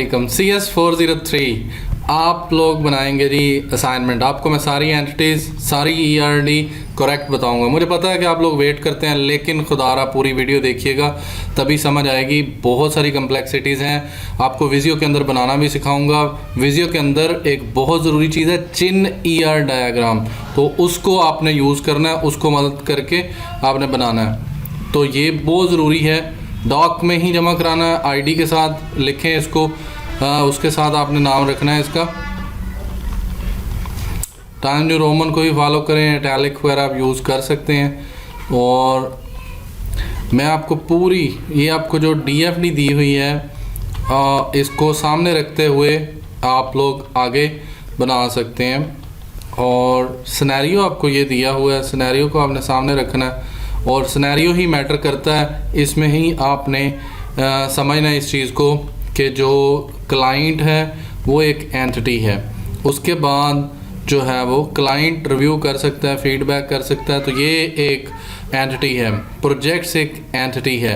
वालेकुम। CS403 आप लोग बनाएंगे जी असाइनमेंट। आपको मैं सारी एंटिटीज़ सारी ERD करेक्ट बताऊंगा। मुझे पता है कि आप लोग वेट करते हैं, लेकिन खुदारा पूरी वीडियो देखिएगा तभी समझ आएगी। बहुत सारी कम्प्लेक्सिटीज़ हैं। आपको विजियो के अंदर बनाना भी सिखाऊंगा। विजियो के अंदर एक बहुत ज़रूरी चीज़ है चिन्ह ER डायग्राम, तो उसको आपने यूज़ करना है, उसको मदद करके आपने बनाना है। तो ये बहुत ज़रूरी है। डॉक में ही जमा कराना है, ID के साथ लिखें इसको। उसके साथ आपने नाम रखना है इसका। टाइम न्यू रोमन को भी फॉलो करें, इटैलिक वगैरह आप यूज़ कर सकते हैं। और मैं आपको पूरी ये आपको जो DFD दी हुई है इसको सामने रखते हुए आप लोग आगे बना सकते हैं। और सिनेरियो आपको ये दिया हुआ है, सिनेरियो को आपने सामने रखना है और सिनेरियो ही मैटर करता है। इसमें ही आपने समझना है इस चीज़ को कि जो क्लाइंट है वो एक एंटिटी है। उसके बाद जो है वो क्लाइंट रिव्यू कर सकता है, फीडबैक कर सकता है, तो ये एक एंटिटी है। प्रोजेक्ट्स एक एंटिटी है,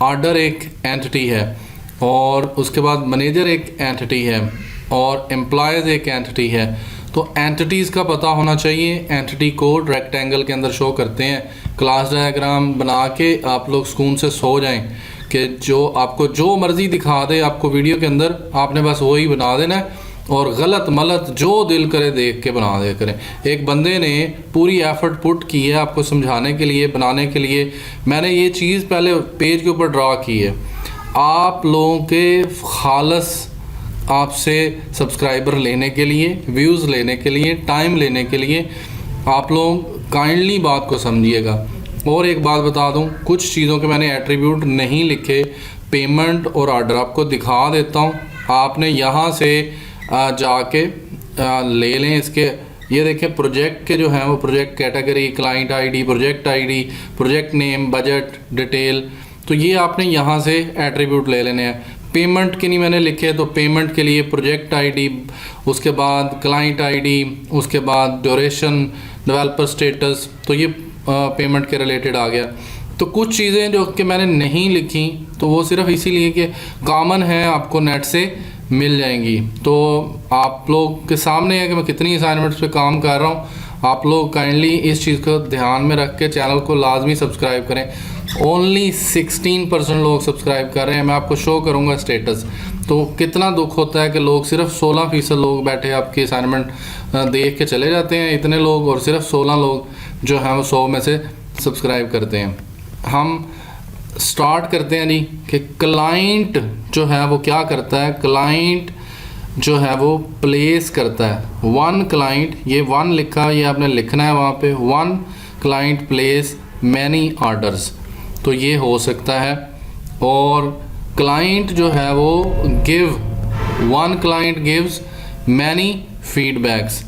ऑर्डर एक एंटिटी है, और उसके बाद मैनेजर एक एंटिटी है, और एम्प्लॉयज़ एक एंटिटी है। तो एंटिटीज़ का पता होना चाहिए। एंटिटी कोड रेक्टेंगल के अंदर शो करते हैं। क्लास डायग्राम बना के आप लोग सुकून से सो जाएं कि जो आपको जो मर्ज़ी दिखा दे आपको वीडियो के अंदर, आपने बस वही बना देना है और गलत मलत जो दिल करे देख के बना दे करें। एक बंदे ने पूरी एफर्ट पुट की है आपको समझाने के लिए, बनाने के लिए। मैंने ये चीज़ पहले पेज के ऊपर ड्रा की है आप लोगों के खालस आपसे सब्सक्राइबर लेने के लिए, व्यूज़ लेने के लिए, टाइम लेने के लिए। आप लोग काइंडली बात को समझिएगा। और एक बात बता दूं, कुछ चीज़ों के मैंने एट्रीब्यूट नहीं लिखे। पेमेंट और ऑर्डर आपको दिखा देता हूं। आपने यहां से जाके ले लें इसके। ये देखें प्रोजेक्ट के जो हैं वो project category, client ID, project ID, project name, budget, detail. तो ये आपने यहाँ से एट्रीब्यूट ले लेने हैं। पेमेंट के नहीं मैंने लिखे, तो पेमेंट के लिए प्रोजेक्ट ID, उसके बाद क्लाइंट ID, उसके बाद ड्यूरेशन, डेवलपर स्टेटस। तो ये पेमेंट के रिलेटेड आ गया। तो कुछ चीज़ें जो कि मैंने नहीं लिखी तो वो सिर्फ इसीलिए कि कॉमन है, आपको नेट से मिल जाएंगी। तो आप लोग के सामने है कि मैं कितनी असाइनमेंट्स पे काम कर रहा हूँ। आप लोग काइंडली इस चीज़ को ध्यान में रख के चैनल को लाजमी सब्सक्राइब करें। ओनली 16% लोग सब्सक्राइब कर रहे हैं। मैं आपको शो करूंगा स्टेटस। तो कितना दुख होता है कि लोग सिर्फ 16% लोग बैठे आपकी असाइनमेंट देख के चले जाते हैं, इतने लोग, और सिर्फ 16 लोग जो हैं वो 100 में से सब्सक्राइब करते हैं। हम स्टार्ट करते हैं जी कि क्लाइंट जो है वो क्या करता है। क्लाइंट जो है वो प्लेस करता है वन क्लाइंट, ये वन लिखा है, ये आपने लिखना है वहाँ पे। One client place many orders, तो ये हो सकता है। और क्लाइंट जो है वो give, one client gives many feedbacks,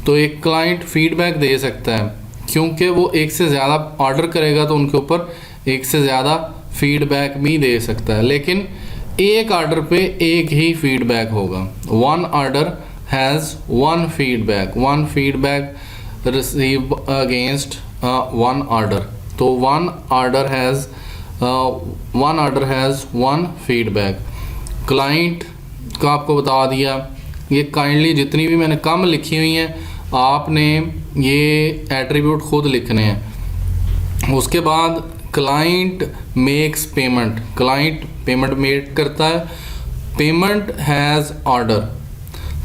तो एक क्लाइंट फीडबैक दे सकता है क्योंकि वो एक से ज़्यादा ऑर्डर करेगा तो उनके ऊपर एक से ज़्यादा फीडबैक भी दे सकता है। लेकिन एक ऑर्डर पे एक ही फीडबैक होगा। One order has one feedback, one feedback receive against one order. तो one order has one feedback. Client का आपको बता दिया। ये काइंडली जितनी भी मैंने कम लिखी हुई हैं आपने ये एट्रीब्यूट खुद लिखने हैं। उसके बाद client makes payment, client payment make करता है। पेमेंट हैज़ ऑर्डर,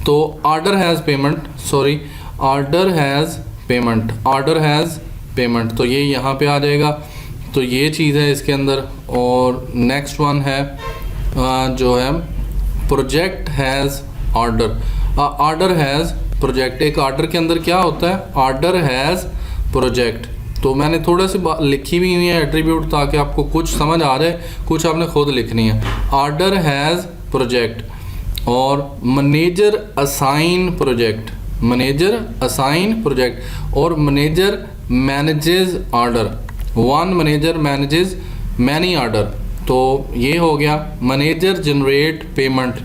तो order has payment, sorry order has payment, order has payment, तो ये यहाँ पे आ जाएगा। तो ये चीज़ है इसके अंदर। और नेक्स्ट वन है जो है project has order, order has project. एक ऑर्डर के अंदर क्या होता है, ऑर्डर हैज़ प्रोजेक्ट। तो मैंने थोड़ा सी लिखी हुई है एट्रीब्यूट ताकि आपको कुछ समझ आ जाए, कुछ आपने खुद लिखनी है। Order has project. और manager assign project, manager assign project. और manager manages order, one manager manages many order. तो ये हो गया। मैनेजर जनरेट पेमेंट,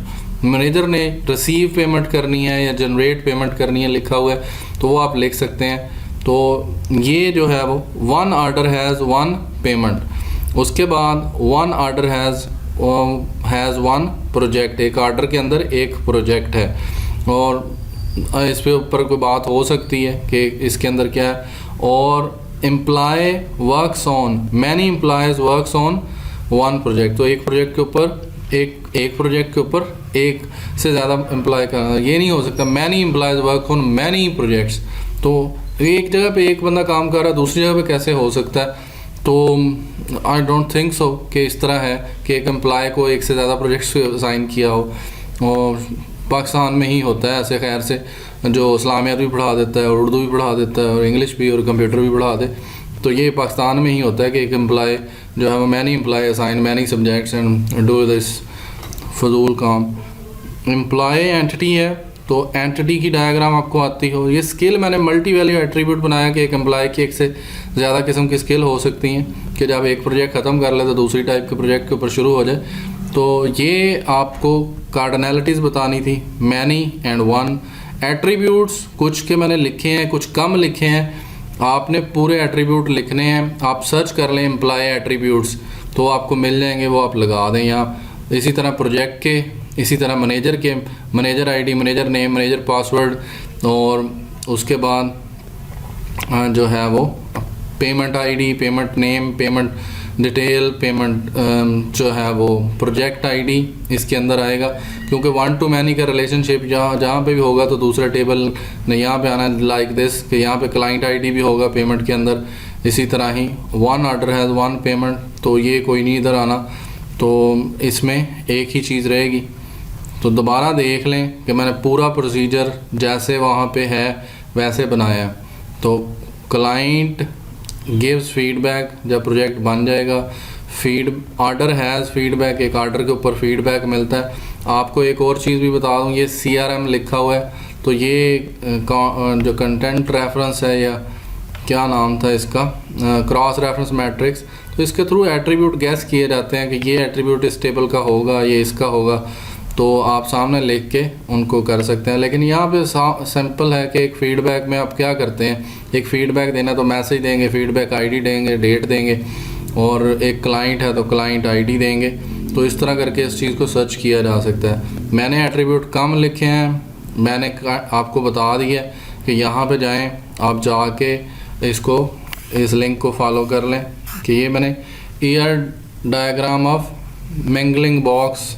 मैनेजर ने रिसीव पेमेंट करनी है या जनरेट पेमेंट करनी है लिखा हुआ है, तो वो आप लिख सकते हैं। तो ये जो है वो one order has one payment. उसके बाद one order has one project, एक आर्डर के अंदर एक प्रोजेक्ट है। और इस पे ऊपर कोई बात हो सकती है कि इसके अंदर क्या है। और employ works on, many employees works on one project, तो एक प्रोजेक्ट के ऊपर एक प्रोजेक्ट के ऊपर एक से ज़्यादा एम्प्लॉय का, ये नहीं हो सकता। Many employees work on many projects, तो एक जगह पे एक बंदा काम कर रहा है, दूसरी जगह पे कैसे हो सकता है? तो आई डोंट थिंक सो कि इस तरह है कि एक एम्प्लॉय को एक से ज़्यादा प्रोजेक्ट्स असाइन किया हो। और पाकिस्तान में ही होता है ऐसे, खैर से, जो इस्लामियात भी पढ़ा देता है और उर्दू भी पढ़ा देता है और इंग्लिश भी और कंप्यूटर भी पढ़ा दे, तो ये पाकिस्तान में ही होता है कि एक एम्प्लॉय जो है वो many employ assign many subjects and do this फजूल काम। एम्प्लॉय एंटिटी है, तो एंटिटी की डायग्राम आपको आती हो। ये स्किल मैंने मल्टी वैल्यू एट्रीब्यूट बनाया कि एक एम्प्लॉय की एक से ज़्यादा किस्म की स्किल हो सकती हैं कि जब एक प्रोजेक्ट ख़त्म कर ले तो दूसरी टाइप के प्रोजेक्ट के ऊपर शुरू हो जाए। तो ये आपको कार्डिनलिटीज़ बतानी थी, मैनी एंड वन। एट्रीब्यूट्स कुछ के मैंने लिखे हैं, कुछ कम लिखे हैं, आपने पूरे एट्रीब्यूट लिखने हैं। आप सर्च कर लें एम्प्लॉय एट्रीब्यूट्स तो आपको मिल जाएंगे, वो आप लगा दें यहाँ। इसी तरह प्रोजेक्ट के, इसी तरह मैनेजर के, manager ID, manager name, manager password, और उसके बाद जो है वो payment ID, payment name, payment detail, payment जो है वो प्रोजेक्ट आईडी इसके अंदर आएगा, क्योंकि वन टू मैनी का रिलेशनशिप जहाँ पे भी होगा तो दूसरा टेबल ने यहाँ पे आना, लाइक दिस कि यहाँ पे क्लाइंट आईडी भी होगा पेमेंट के अंदर। इसी तरह ही one order has one payment, तो ये कोई नहीं इधर आना, तो इसमें एक ही चीज़ रहेगी। तो दोबारा देख लें कि मैंने पूरा प्रोसीजर जैसे वहाँ पे है वैसे बनाया है। तो क्लाइंट गिव्स फीडबैक, जब प्रोजेक्ट बन जाएगा, ऑर्डर हैज़ फीडबैक, एक ऑर्डर के ऊपर फीडबैक मिलता है। आपको एक और चीज़ भी बता दूं, ये CRM लिखा हुआ है, तो ये जो कंटेंट रेफरेंस है, या क्या नाम था इसका, क्रॉस रेफरेंस मैट्रिक्स, तो इसके थ्रू एट्रीब्यूट गैस किए जाते हैं कि ये एट्रीब्यूट इस टेबल का होगा, ये इसका होगा, तो आप सामने लिख के उनको कर सकते हैं। लेकिन यहाँ पे सिंपल है कि एक फ़ीडबैक में आप क्या करते हैं, एक फ़ीडबैक देना तो मैसेज देंगे, फ़ीडबैक आईडी देंगे, डेट देंगे, और एक क्लाइंट है तो क्लाइंट आईडी देंगे। तो इस तरह करके इस चीज़ को सर्च किया जा सकता है। मैंने एट्रीब्यूट कम लिखे हैं, मैंने आपको बता दिया कि यहाँ पे जाएं, आप जाके इसको, इस लिंक को फॉलो कर लें कि ये मैंने year diagram of mingling box,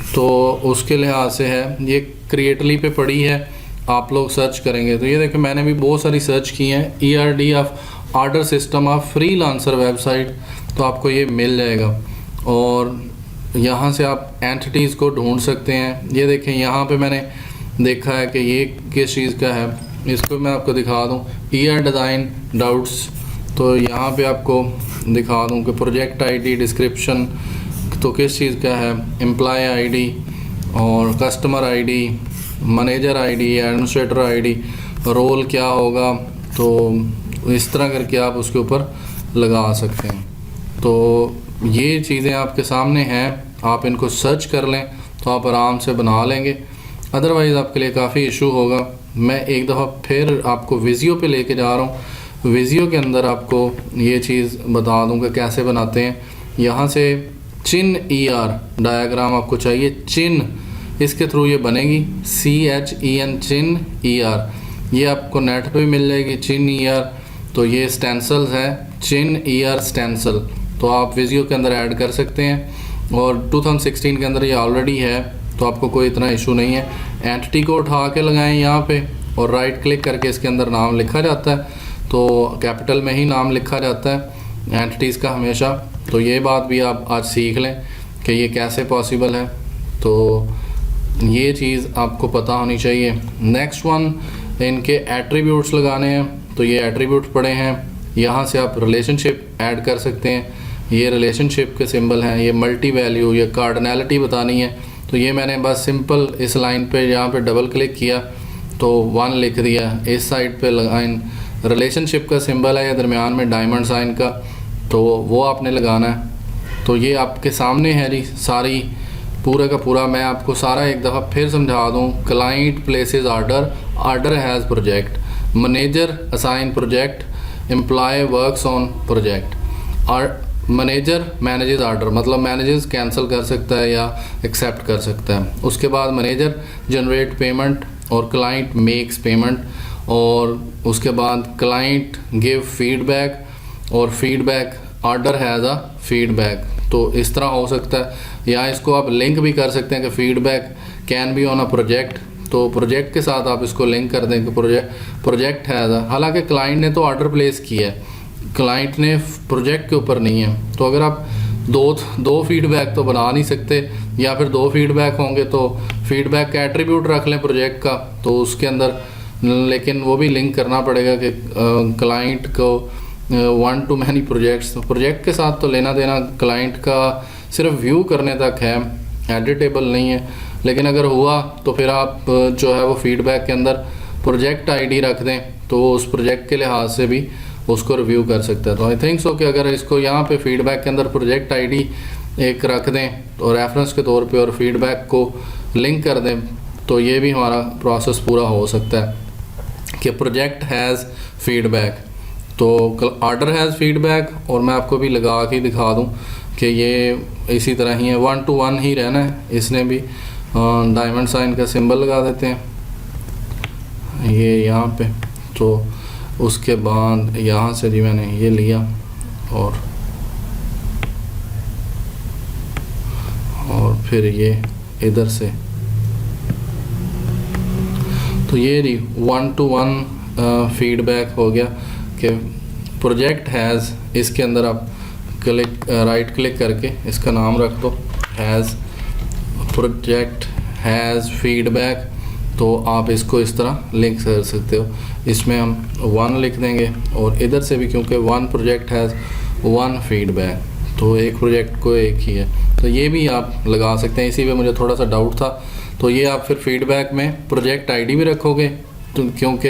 तो उसके लिहाज से है, ये क्रिएटली पे पड़ी है, आप लोग सर्च करेंगे तो ये देखिए मैंने भी बहुत सारी सर्च की हैं, ERD of order system of freelancer website, तो आपको ये मिल जाएगा। और यहाँ से आप एंटिटीज़ को ढूंढ सकते हैं। ये देखें यहाँ पे मैंने देखा है कि ये किस चीज़ का है, इसको मैं आपको दिखा दूँ, ER डिज़ाइन डाउट्स, तो यहाँ पे आपको दिखा दूँ कि प्रोजेक्ट आईडी, डिस्क्रिप्शन तो किस चीज़ का है, एम्प्लॉय आईडी और customer ID, manager ID, administrator ID, role क्या होगा, तो इस तरह करके आप उसके ऊपर लगा सकते हैं। तो ये चीज़ें आपके सामने हैं, आप इनको सर्च कर लें तो आप आराम से बना लेंगे, अदरवाइज़ आपके लिए काफ़ी इशू होगा। मैं एक दफ़ा फिर आपको विजियो पे लेके जा रहा हूँ, विजियो के अंदर आपको ये चीज़ बता दूँगा कैसे बनाते हैं। यहाँ से चिन ER डायग्राम आपको चाहिए, चिन, इसके थ्रू ये बनेगी, CHEN चिन ER, ये आपको नेट पे भी मिल जाएगी, चिन ER। तो ये स्टेंसल्स है, चिन ER स्टेंसल, तो आप विजियो के अंदर ऐड कर सकते हैं, और 2016 के अंदर ये ऑलरेडी है, तो आपको कोई इतना इशू नहीं है। एंटिटी को उठा के लगाएं यहाँ पे और राइट क्लिक करके इसके अंदर नाम लिखा जाता है, तो कैपिटल में ही नाम लिखा जाता है एंटिटीज़ का हमेशा। तो ये बात भी आप आज सीख लें कि ये कैसे पॉसिबल है, तो ये चीज़ आपको पता होनी चाहिए। नेक्स्ट वन, इनके एट्रीब्यूट्स लगाने हैं, तो ये एट्रीब्यूट पड़े हैं, यहाँ से आप रिलेशनशिप ऐड कर सकते हैं, ये रिलेशनशिप के सिंबल हैं, ये मल्टी वैल्यू, ये कार्डिनलिटी बतानी है, तो ये मैंने बस सिंपल इस लाइन पे यहाँ पे डबल क्लिक किया तो 1 लिख दिया। इस साइड पे लाइन रिलेशनशिप का सिंबल है, या दरमियान में डायमंड साइन का, तो वो आपने लगाना है। तो ये आपके सामने है जी सारी, पूरा का पूरा। मैं आपको सारा एक दफ़ा फिर समझा दूँ। Client places order, order has project, manager assign project, employ works on project, और मैनेजर मैनेजेस आर्डर, मतलब मैनेजर्स कैंसिल कर सकता है या एक्सेप्ट कर सकता है। उसके बाद मैनेजर जनरेट पेमेंट और क्लाइंट मेक्स पेमेंट, और उसके बाद क्लाइंट गिव फीडबैक और feedback order has a feedback. तो इस तरह हो सकता है, या इसको आप लिंक भी कर सकते हैं कि feedback can be on a project, तो प्रोजेक्ट के साथ आप इसको लिंक कर दें कि प्रोजेक्ट हैज़ अ, हालांकि क्लाइंट ने तो ऑर्डर प्लेस किया है, क्लाइंट ने प्रोजेक्ट के ऊपर नहीं है। तो अगर आप दो फीडबैक तो बना नहीं सकते, या फिर 2 फीडबैक होंगे तो फीडबैक का एट्रीब्यूट रख लें प्रोजेक्ट का, तो उसके अंदर लेकिन वो भी लिंक करना पड़ेगा कि क्लाइंट को 1 to many प्रोजेक्ट्स, तो प्रोजेक्ट के साथ तो लेना देना क्लाइंट का सिर्फ व्यू करने तक है, एडिटेबल नहीं है। लेकिन अगर हुआ तो फिर आप जो है वो फीडबैक के अंदर प्रोजेक्ट आईडी रख दें, तो उस प्रोजेक्ट के लिहाज से भी उसको रिव्यू कर सकता है। तो आई थिंक सो कि अगर इसको यहाँ पे फीडबैक के अंदर प्रोजेक्ट आईडी एक रख दें तो रेफरेंस के तौर पे, और फीडबैक को लिंक कर दें, तो ये भी हमारा प्रोसेस पूरा हो सकता है कि प्रोजेक्ट हैज़ फीडबैक, तो आर्डर हैज़ फीडबैक। और मैं आपको भी लगा के दिखा दूं कि ये इसी तरह ही है, 1 to 1 ही रहना है। इसने भी डायमंड साइन का सिंबल लगा देते हैं ये यहाँ पे, तो उसके बाद यहाँ से जी मैंने ये लिया और फिर ये इधर से, तो ये जी 1 to 1 फीडबैक हो गया कि प्रोजेक्ट हैज़, इसके अंदर आप राइट क्लिक करके इसका नाम रख दो हैज़, प्रोजेक्ट हैज़ फीडबैक, तो आप इसको इस तरह लिंक कर सकते हो। इसमें हम 1 लिख देंगे, और इधर से भी क्योंकि 1 प्रोजेक्ट हैज़ 1 फीडबैक, तो एक प्रोजेक्ट को एक ही है, तो ये भी आप लगा सकते हैं। इसी पे मुझे थोड़ा सा डाउट था, तो ये आप फिर फीडबैक में प्रोजेक्ट आईडी भी रखोगे, तो क्योंकि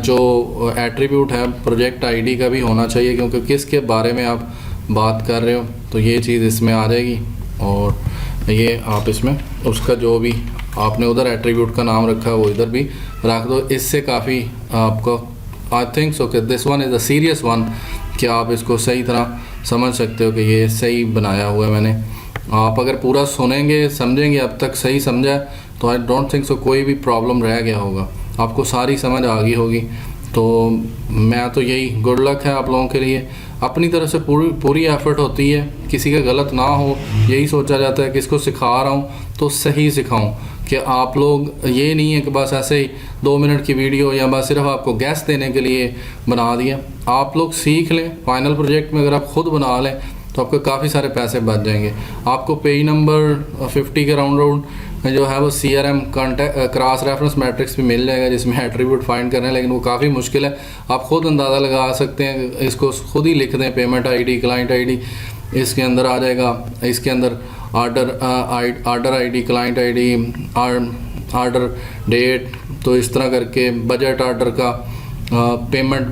जो एट्रीब्यूट है प्रोजेक्ट आईडी का भी होना चाहिए, क्योंकि किसके बारे में आप बात कर रहे हो, तो ये चीज़ इसमें आ जाएगी। और ये आप इसमें उसका जो भी आपने उधर एट्रीब्यूट का नाम रखा है वो इधर भी रख दो। इससे काफ़ी आपको आई थिंक सो कि this one is a serious one, कि आप इसको सही तरह समझ सकते हो कि ये सही बनाया हुआ है मैंने। आप अगर पूरा सुनेंगे समझेंगे, अब तक सही समझा तो आई डोंट थिंक सो कोई भी प्रॉब्लम रह गया होगा, आपको सारी समझ आ गई होगी। तो मैं तो यही गुड लक है आप लोगों के लिए। अपनी तरफ से पूरी एफर्ट होती है, किसी का गलत ना हो, यही सोचा जाता है कि इसको सिखा रहा हूँ तो सही सिखाऊं, कि आप लोग ये नहीं है कि बस ऐसे ही 2 मिनट की वीडियो या बस सिर्फ आपको गैस देने के लिए बना दिया। आप लोग सीख लें, फाइनल प्रोजेक्ट में अगर आप खुद बना लें तो आपके काफ़ी सारे पैसे बच जाएंगे। आपको पेज नंबर 50 के राउंड जो है वो CRM क्रॉस रेफरेंस मैट्रिक्स भी मिल जाएगा, जिसमें एट्रीब्यूट फाइंड करना है, लेकिन वो काफ़ी मुश्किल है। आप खुद अंदाज़ा लगा सकते हैं, इसको खुद ही लिख दें, पेमेंट आईडी, क्लाइंट आईडी इसके अंदर आ जाएगा, इसके अंदर order ID, client ID, order date, तो इस तरह करके बजट आर्डर का पेमेंट,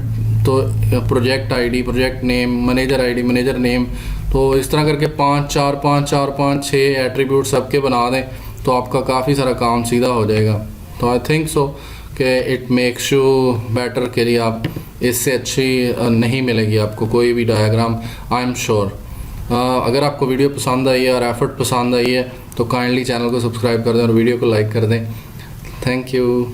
तो project ID, project name, manager ID, manager name, तो इस तरह करके 5 6 एट्रीब्यूट सबके बना दें, तो आपका काफ़ी सारा काम सीधा हो जाएगा। तो आई थिंक सो कि इट मेक्स यू बेटर के लिए आप इससे अच्छी नहीं मिलेगी आपको कोई भी डायग्राम, आई एम श्योर। अगर आपको वीडियो पसंद आई है और एफर्ट पसंद आई है तो काइंडली चैनल को सब्सक्राइब कर दें और वीडियो को लाइक कर दें। Thank you.